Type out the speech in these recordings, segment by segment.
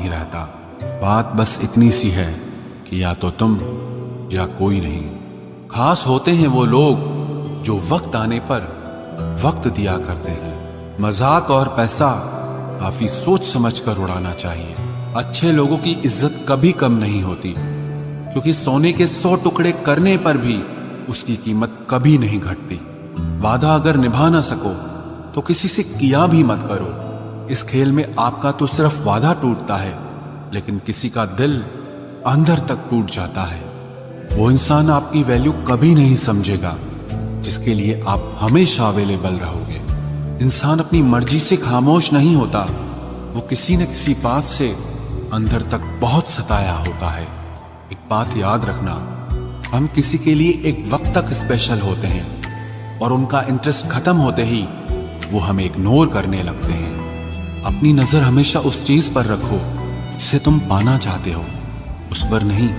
नहीं रहता। बात बस इतनी सी है कि या तो तुम या कोई नहीं। खास होते हैं वो लोग जो वक्त आने पर वक्त दिया करते हैं। मजाक और पैसा काफी सोच समझ कर उड़ाना चाहिए। अच्छे लोगों की इज्जत कभी कम नहीं होती, क्योंकि सोने के 100 टुकड़े करने पर भी उसकी कीमत कभी नहीं घटती। वादा अगर निभा ना सको तो किसी से किया भी मत करो। इस खेल में आपका तो सिर्फ वादा टूटता है, लेकिन किसी का दिल अंदर तक टूट जाता है। वो इंसान आपकी वैल्यू कभी नहीं समझेगा जिसके लिए आप हमेशा अवेलेबल रहोगे। इंसान अपनी मर्जी से खामोश नहीं होता, वो किसी न किसी बात से अंदर तक बहुत सताया होता है। एक बात याद रखना, हम किसी के लिए एक वक्त तक स्पेशल होते हैं और उनका इंटरेस्ट खत्म होते ही वो हमें इग्नोर करने लगते हैं। अपनी नजर हमेशा उस चीज पर रखो जिसे तुम पाना चाहते हो, उस पर नहीं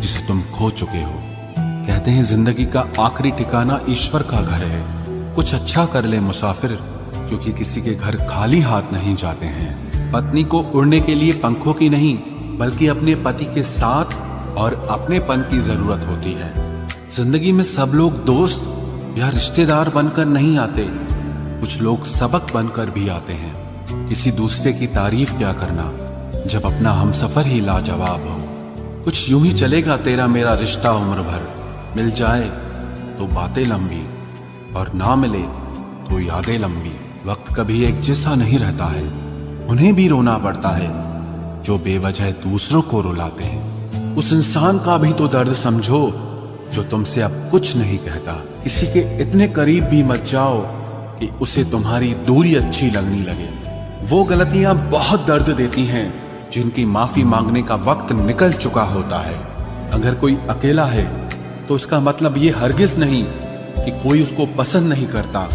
जिसे तुम खो चुके हो। कहते हैं जिंदगी का आखिरी ठिकाना ईश्वर का घर है। कुछ अच्छा कर ले मुसाफिर, क्योंकि किसी के घर खाली हाथ नहीं जाते हैं। पत्नी को उड़ने के लिए पंखों की नहीं, बल्कि अपने पति के साथ और अपनेपन की जरूरत होती है। जिंदगी में सब लोग दोस्त या रिश्तेदार बनकर नहीं आते, कुछ लोग सबक बनकर भी आते हैं। किसी दूसरे की तारीफ क्या करना जब अपना हमसफर ही लाजवाब हो। कुछ यूं ही चलेगा तेरा मेरा रिश्ता उम्र भर, मिल जाए तो बातें लंबी और ना मिले तो यादें लंबी। वक्त कभी एक जैसा नहीं रहता है, उन्हें भी रोना पड़ता है जो बेवजह दूसरों को रुलाते हैं। उस इंसान का भी तो दर्द समझो जो तुमसे अब कुछ नहीं कहता। किसी के इतने करीब भी मत जाओ कि उसे तुम्हारी दूरी अच्छी लगने लगे। वो गलतियां बहुत दर्द देती हैं जिनकी माफी मांगने का वक्त निकल चुका होता है। अगर कोई अकेला है तो उसका मतलब ये हरगिज नहीं कि कोई उसको पसंद नहीं करता,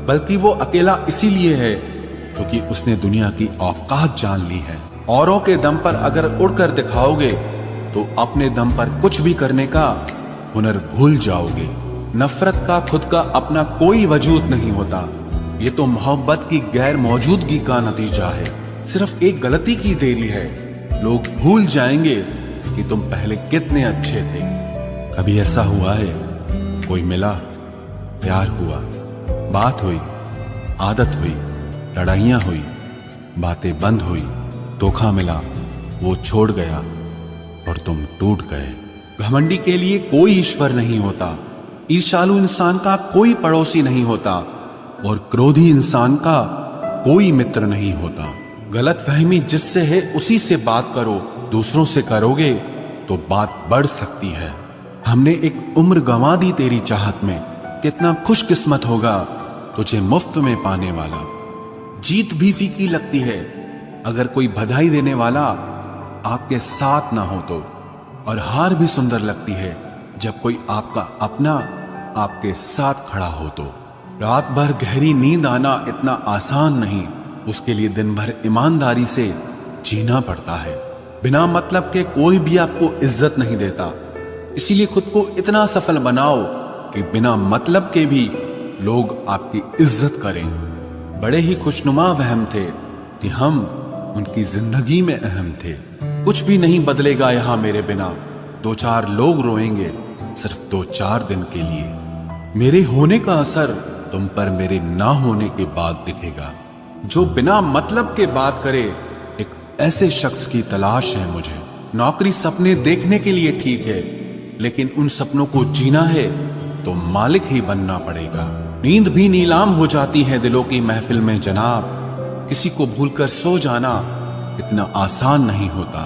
बल्कि वो अकेला इसीलिए है क्योंकि उसने दुनिया की औकात जान ली है। औरों के दम पर अगर उड़कर दिखाओगे तो अपने दम पर कुछ भी करने का हुनर भूल जाओगे। नफरत का खुद का अपना कोई वजूद नहीं होता, ये तो मोहब्बत की गैर मौजूदगी का नतीजा है। सिर्फ एक गलती की देरी है, लोग भूल जाएंगे कि तुम पहले कितने अच्छे थे। कभी ऐसा हुआ है कोई मिला, प्यार हुआ, बात हुई, आदत हुई, लड़ाइयां हुई, बातें बंद हुई, धोखा मिला, वो छोड़ गया और तुम टूट गए। घमंडी के लिए कोई ईश्वर नहीं होता, ईर्ष्यालु इंसान का कोई पड़ोसी नहीं होता और क्रोधी इंसान का कोई मित्र नहीं होता। गलत फहमी जिससे है उसी से बात करो, दूसरों से करोगे तो बात बढ़ सकती है। हमने एक उम्र गंवा दी तेरी चाहत में, कितना खुशकिस्मत होगा तुझे मुफ्त में पाने वाला। जीत भी फीकी लगती है अगर कोई बधाई देने वाला आपके साथ ना हो तो, और हार भी सुंदर लगती है जब कोई आपका अपना आपके साथ खड़ा हो तो। रात भर गहरी नींद आना इतना आसान नहीं, उसके लिए दिन भर ईमानदारी से जीना पड़ता है। बिना मतलब के कोई भी आपको इज्जत नहीं देता, इसीलिए खुद को इतना सफल बनाओ कि बिना मतलब के भी लोग आपकी इज्जत करें। बड़े ही खुशनुमा वहम थे कि हम उनकी जिंदगी में अहम थे। कुछ भी नहीं बदलेगा यहाँ मेरे बिना, 2-4 लोग रोएंगे सिर्फ 2-4 दिन के लिए। मेरे होने का असर तुम पर मेरे ना होने के बाद दिखेगा। जो बिना मतलब के बात करे, एक ऐसे शख्स की तलाश है मुझे। नौकरी सपने देखने के लिए ठीक है, लेकिन उन सपनों को जीना है तो मालिक ही बनना पड़ेगा। नींद भी नीलाम हो जाती है दिलों की महफिल में जनाब, किसी को भूलकर सो जाना इतना आसान नहीं होता।